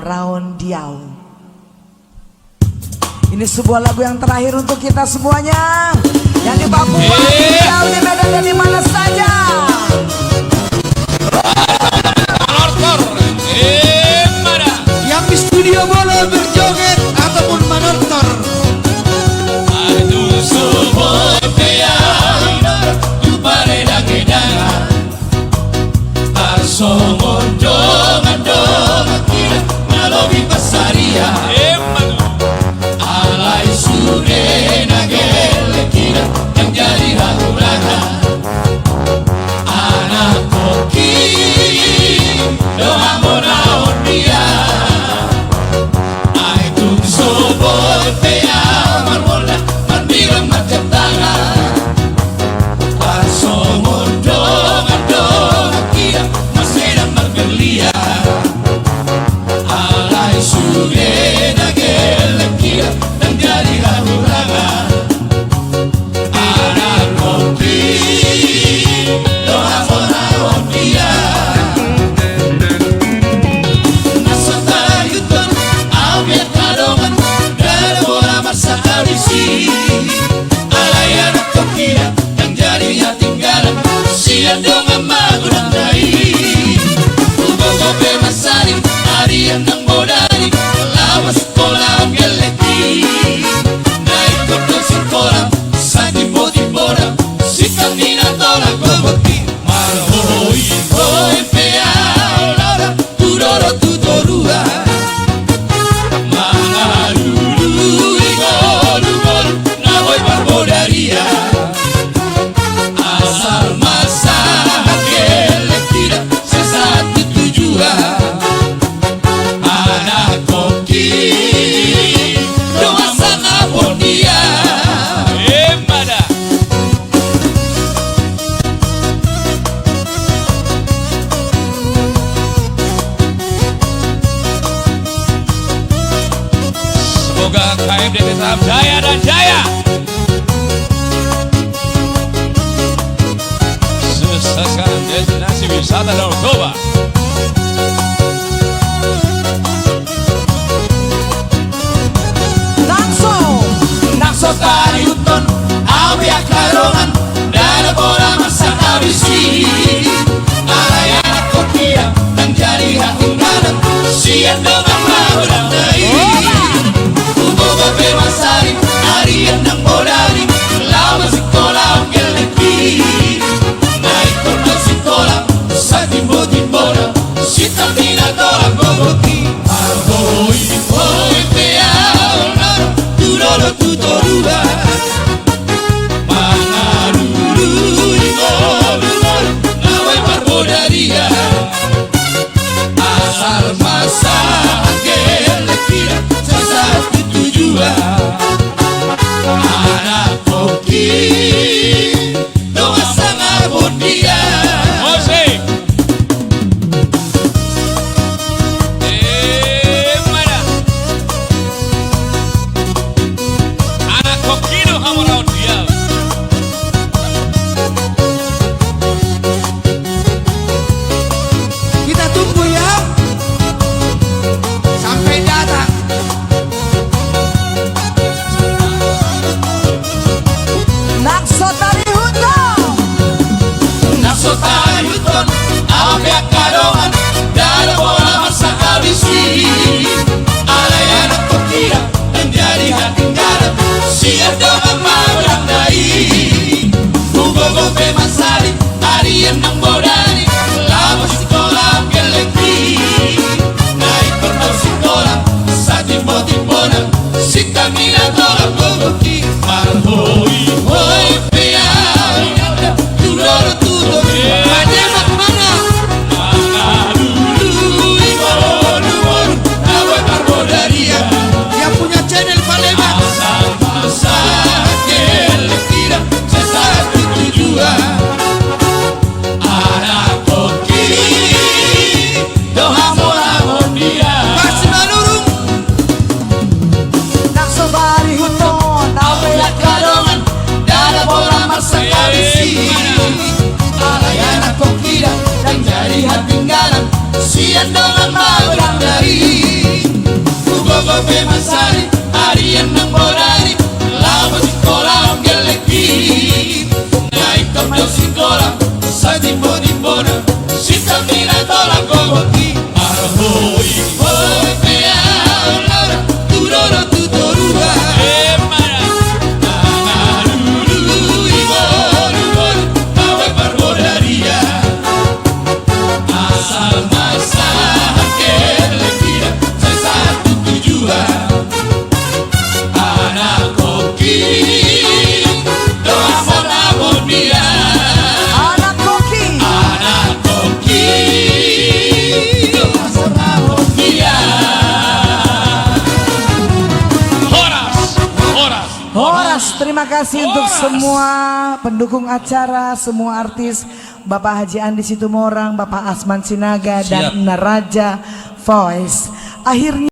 Raon Diau. Ini sebuah lagu yang terakhir untuk kita semuanya yang di Papua, di Riau, di Medan, dan di mana saja. Yang di studio boleh berjoget ataupun menonton. Aduh semua peyang Jumare dagedangan Arsomon dongan kira Nalobi pasaria Alai sure nagele kira Yang jadi hakurangan Anak koki Doa monaon dia Aitung soboy peyang Marmola marbilang macam tangan Parsomon dongan kira Masih margelia Alai sure nagele kira Dan jadi hakurangan Anak kopi Doa monaon dia Nasota yuton Abiat kadongan Dada bola masa abisi Alai anak kokira Yang jadinya tinggalan Sian dongan magurang dai Ugo-gobe masari Arian ng bodari Lawas sekolah geleti Naik kodong sekolah Sati-poti-pora Sikamina tolak boboti Marhoi hoi pea Laura Tudoro tutorua Mangaruru Igolu-golu Nahoy barbodaria Asal masa Gelekira Sesatu tujuan Anak koki Doa sana bondia Emada Semoga KMD tetap jaya dan jaya Sukseskan destinasi wisata Danau Toba Nakso tari uton Abiak larongan Dada bola masa abisi Alay anak kokia Dan jadi hatunganan Sian dengan maurang dai Ugo-gobe masari Arian ng bodari Lama sekolah geleti Naik kodong sekolah Sa timbo-timbora Sitamina tolak boboti Arhoi hoi pea Tudoro tutorua Mangaruru Igolu-golu Nawai barbodaria Asal masa Gelekira Sesatu tujuan Anak koki Doa sangat bondia Musik mana Anak koki doa monaon dia Kita tunggu ya. Kobe Masari Harian ng Borari Laban si Kolam Geleki Naik kapal si Kolam Sa timbo-timbona Si Tamina Tolang Gogoki Arahoy Hoy Pea Laura Turoro Tutoruga Mara Nangarulu Ibor Mawe Parbodaria Asal masalah Gelekira Saya satu tujuan Anak koki Doa monamon dia Anak koki. Anak koki Doa monamon dia Horas, terima kasih untuk semua pendukung acara, semua artis, Bapak Haji Andi Situmorang, Bapak Asman Sinaga, dan Naraja Voice. Akhirnya